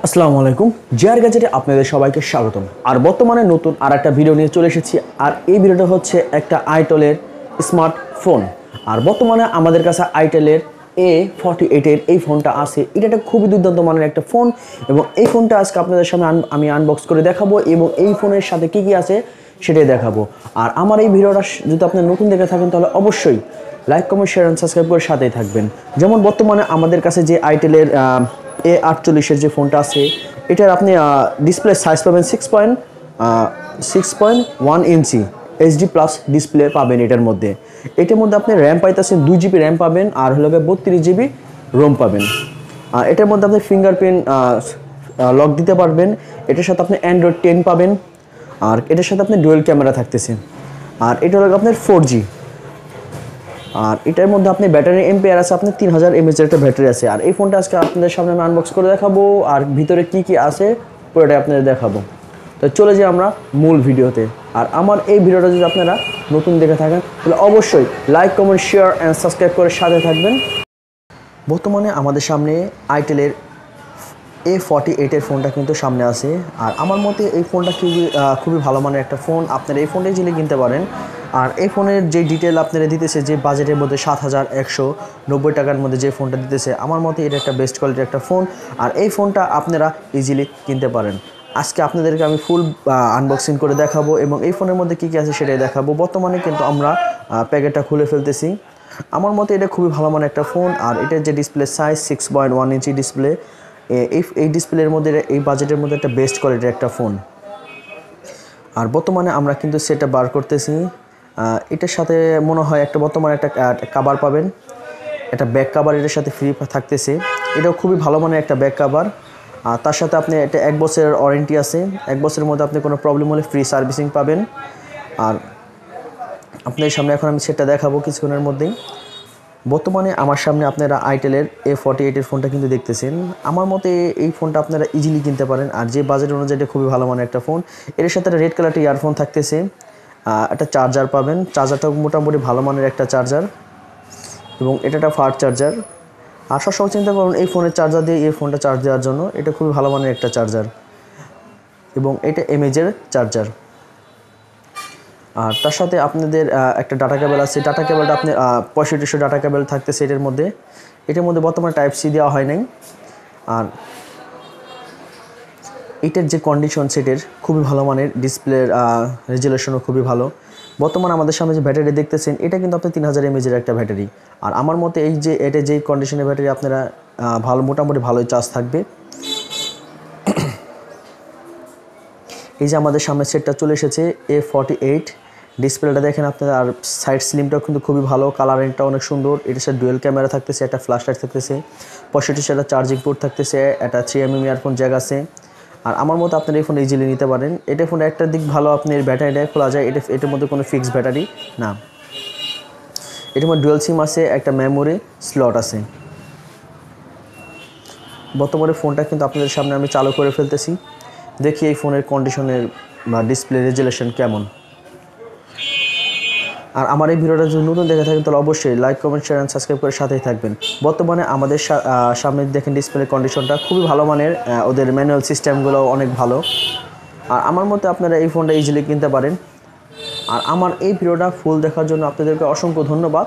আসসালামু আলাইকুম। জিআর গ্যাজেটে আপনাদের সবাইকে স্বাগতম। আর বর্তমানে নতুন আরেকটা ভিডিও নিয়ে চলে এসেছি। আর এই ভিডিওটা হচ্ছে একটা আইটেলের স্মার্টফোন। আর বর্তমানে আমাদের কাছে আইটেলের A48 এর এই ফোনটা আছে। এটা একটা খুবই দুর্দান্ত মানের একটা ফোন এবং এই ফোনটা আজকে আপনাদের সামনে আমি আনবক্স করে দেখাবো এবং এই ফোনের সাথে কি কি আছে সেটাই দেখাবো। আর আমার এই ভিডিওটা যদি আপনি নতুন দেখে থাকেন তাহলে অবশ্যই like, comment, share and subscribe করে সাথেই থাকবেন। যেমন বর্তমানে আমাদের কাছে যে আইটেলের A48 এর যে ফোনটা আছে এটার আপনি ডিসপ্লে সাইজ পাবেন 6.1 ইঞ্চি HD প্লাস ডিসপ্লে পাবেন। এটার মধ্যে আপনি র্যাম পাইতেছেন 2 GB র্যাম পাবেন আর হলো 32 GB রোম পাবেন। আর এটার মধ্যে আপনি ফিঙ্গারপ্রিন্ট লক দিতে পারবেন। এটার সাথে আপনি অ্যান্ড্রয়েড 10 পাবেন আর এটার সাথে আপনি ডুয়েল ক্যামেরা থাকতেছে। আর এটা হলো আপনার 4G। আর এটার মধ্যে আপনি ব্যাটারি এমপিআর আছে আপনি 3000 mAh এর একটা ব্যাটারি আছে। আর এই ফোনটা আজকে আপনাদের সামনে আমি আনবক্স করে দেখাবো আর ভিতরে কি কি আছে পুরোটা আপনাদের দেখাবো। তো চলে যাই আমরা মূল ভিডিওতে। আর আমার এই ভিডিওটা যদি আপনারা নতুন দেখে থাকেন তাহলে অবশ্যই like, comment, share and subscribe করে সাথে থাকবেন। বর্তমানে আমাদের সামনে আইটেলের A48 এর ফোনটা কিন্তু সামনে আছে। আর আমার মতে এই ফোনটা খুবই ভালো মানের একটা ফোন। আপনারা এই ফোনটাই জিলে কিনতে পারেন। আর এই ফোনের যে ডিটেল আপনারা দিতেছে যে বাজেটের মধ্যে 7190 টাকার মধ্যে যে ফোনটা দিতেছে, আমার মতে এটা একটা বেস্ট কোয়ালিটির একটা ফোন। আর এই ফোনটা আপনারা ইজিলি কিনতে পারেন। আজকে আপনাদেরকে আমি ফুল আনবক্সিং করে দেখাবো এবং এই ফোনের মধ্যে কী কী আছে সেটাই দেখাবো। বর্তমানে কিন্তু আমরা প্যাকেটটা খুলে ফেলতেছি। আমার মতে এটা খুবই ভালো মানের একটা ফোন। আর এটার যে ডিসপ্লে সাইজ 6.1 ইঞ্চি ডিসপ্লে, এই ডিসপ্লের মধ্যে এই বাজেটের মধ্যে একটা বেস্ট কোয়ালিটির একটা ফোন। আর বর্তমানে আমরা কিন্তু সেটা বার করতেছি। এটার সাথে মনে হয় একটা বর্তমানে একটা কাভার পাবেন, একটা ব্যাক কাভার এটার সাথে ফ্রি থাকতেছে। এটাও খুবই ভালো মানের একটা ব্যাক কাভার। আর তার সাথে আপনি এটা 1 বছরের ওয়ারেন্টি আছে। 1 বছরের মধ্যে আপনি কোনো প্রবলেম হলে ফ্রি সার্ভিসিং পাবেন। আর আপনাদের সামনে এখন আমি সেটা দেখাবো কিছুক্ষণের মধ্যেই। বর্তমানে আমার সামনে আপনারা আইটেলের A48 এর ফোনটা কিন্তু দেখতেছেন। আমার মতে এই ফোনটা আপনারা ইজিলি কিনতে পারেন। আর যে বাজেট অনুযায়ী এটা খুবই ভালো মানের একটা ফোন। এর সাথে একটা রেড কালারটা ইয়ারফোন থাকতেছে, একটা চার্জার পাবেন। চার্জারটাও মোটামুটি ভালো মানের একটা চার্জার এবং এটা একটা ফাস্ট চার্জার। আর সবসময় চিন্তা করুন এই ফোনের চার্জার দিয়ে এই ফোনটা চার্জ দেওয়ার জন্য, এটা খুবই ভালো মানের একটা চার্জার এবং এটা এমএজের চার্জার। আর তার সাথে আপনাদের একটা ডাটা কেবল আছে। ডাটা কেবলটা আপনি 6500 ডাটা কেবল থাকতেছে এটার মধ্যে। বর্তমানে Type-C দেওয়া হয় নাই। আর এটার যে কন্ডিশন সেটের খুবই ভালো মানের, ডিসপ্লের রেজুলেশনও খুবই ভালো। বর্তমানে আমাদের সামনে যে ব্যাটারি দেখতেছেন এটা কিন্তু আপনি 3000 mAh এর একটা ব্যাটারি। আর আমার মতে এটা যেই কন্ডিশনের ব্যাটারি আপনারা মোটামুটি ভালোই চার্জ থাকবে। এই যে আমাদের সামনে সেটটা চলে এসেছে A48। ডিসপ্লেটা দেখেন আপনারা। আর সাইড স্লিমটাও কিন্তু খুবই ভালো, কালারিংটা অনেক সুন্দর। এটার সাথে ডুয়েল ক্যামেরা থাকতেছে, একটা ফ্ল্যাশ লাইট থাকতেছে, 65 একটা চার্জিং পোর্ট থাকতেছে, একটা 3mm ইয়ারফোন জ্যাক আছে। আর আমার মতো আপনারা এই ফোন ইজিলি নিতে পারেন। এটা ফোনের একটা দিক ভালো, আপনি এর ব্যাটারিটা খোলা যায়। এটার মধ্যে কোনো ফিক্সড ব্যাটারি না। এটার মধ্যে ডুয়েল সিম আছে, একটা মেমোরি স্লট আছে। বর্তমানে ফোনটা কিন্তু আপনাদের সামনে আমি চালু করে ফেলতেছি। দেখি এই ফোনের কন্ডিশনের বা ডিসপ্লে রেজুলেশন কেমন। আর আমার এই ভিডিওটা যদি নতুন দেখে থাকেন তাহলে অবশ্যই like, comment, share and subscribe করে সাথেই থাকবেন। বর্তমানে আমাদের সামনে দেখেন ডিসপ্লে কন্ডিশনটা খুবই ভালো মানের, ওদের ম্যানুয়াল সিস্টেমগুলো অনেক ভালো। আর আমার মতে আপনারা এই ফোনটা ইজিলি কিনতে পারেন। আর আমার এই ভিডিওটা ফুল দেখার জন্য আপনাদেরকে অসংখ্য ধন্যবাদ।